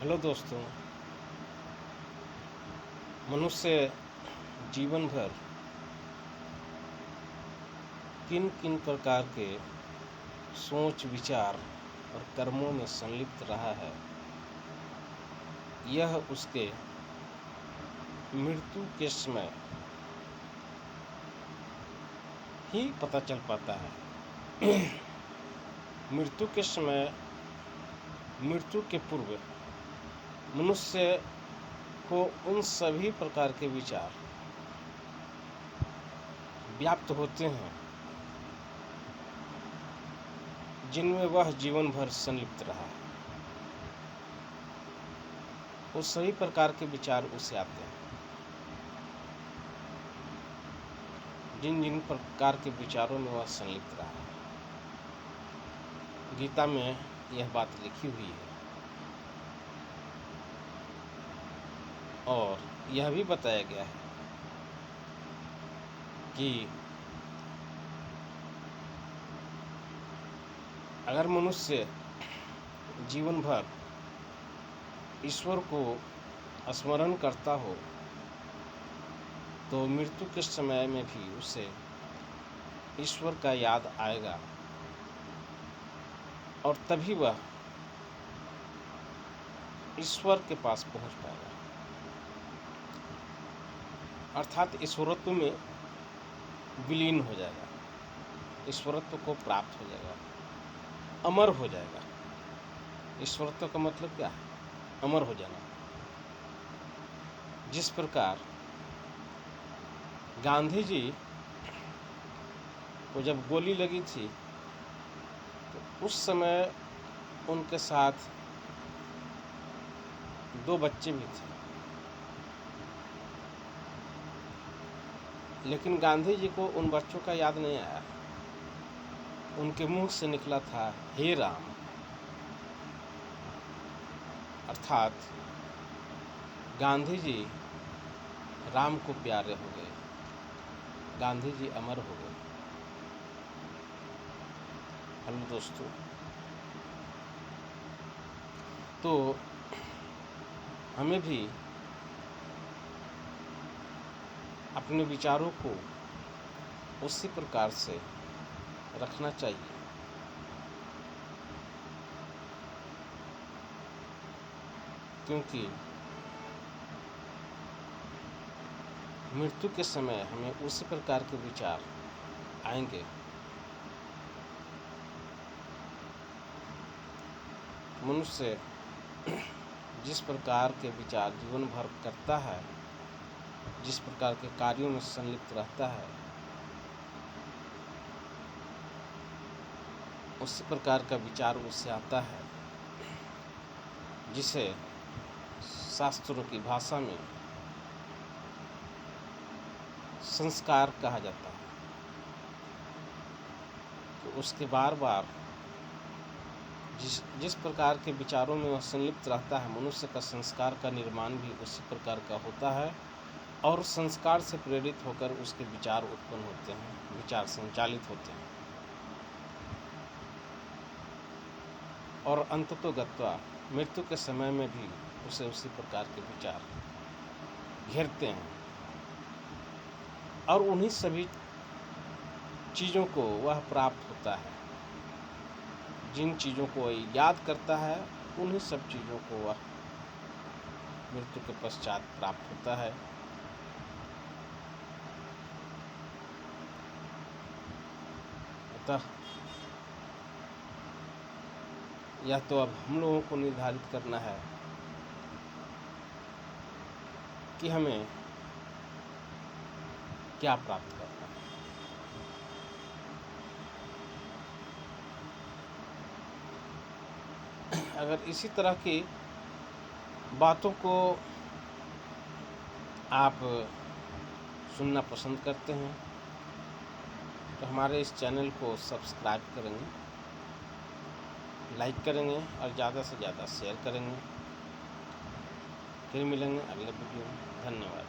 Hello दोस्तों। मनुष्य जीवन भर किन किन प्रकार के सोच विचार और कर्मों में संलिप्त रहा है, यह उसके मृत्यु के समय ही पता चल पाता है। मृत्यु के समय, मृत्यु के पूर्व मनुष्य को उन सभी प्रकार के विचार व्याप्त होते हैं जिनमें वह जीवन भर संलिप्त रहा है। वो सभी प्रकार के विचार उसे आते हैं। जिन जिन प्रकार के विचारों में वह संलिप्त रहा है, गीता में यह बात लिखी हुई है और यह भी बताया गया है कि अगर मनुष्य जीवन भर ईश्वर को स्मरण करता हो तो मृत्यु के समय में भी उसे ईश्वर का याद आएगा और तभी वह ईश्वर के पास पहुंच पाएगा, अर्थात ईश्वरत्व में विलीन हो जाएगा, ईश्वरत्व को प्राप्त हो जाएगा, अमर हो जाएगा। ईश्वरत्व का मतलब क्या है? अमर हो जाना। जिस प्रकार गांधी जी को जब गोली लगी थी तो उस समय उनके साथ 2 बच्चे भी थे, लेकिन गांधी जी को उन बच्चों का याद नहीं आया। उनके मुंह से निकला था हे राम, अर्थात गांधी जी राम को प्यारे हो गए, गांधी जी अमर हो गए। हेलो दोस्तों, तो हमें भी अपने विचारों को उसी प्रकार से रखना चाहिए, क्योंकि मृत्यु के समय हमें उसी प्रकार के विचार आएंगे। मनुष्य जिस प्रकार के विचार जीवन भर करता है, जिस प्रकार के कार्यों में संलिप्त रहता है, उसी प्रकार का विचार उससे आता है, जिसे शास्त्रों की भाषा में संस्कार कहा जाता है। तो उसके बार बार जिस प्रकार के विचारों में वह संलिप्त रहता है, मनुष्य का संस्कार का निर्माण भी उसी प्रकार का होता है और संस्कार से प्रेरित होकर उसके विचार उत्पन्न होते हैं, विचार संचालित होते हैं और अंततोगत्वा मृत्यु के समय में भी उसे उसी प्रकार के विचार घेरते हैं और उन्हीं सभी चीज़ों को वह प्राप्त होता है। जिन चीज़ों को याद करता है, उन्हीं सब चीज़ों को वह मृत्यु के पश्चात प्राप्त होता है। अतः यह तो अब हम लोगों को निर्धारित करना है कि हमें क्या प्राप्त करना है। अगर इसी तरह की बातों को आप सुनना पसंद करते हैं तो हमारे इस चैनल को सब्सक्राइब करेंगे, लाइक करेंगे और ज़्यादा से ज़्यादा शेयर करेंगे। फिर मिलेंगे अगले वीडियो में। धन्यवाद।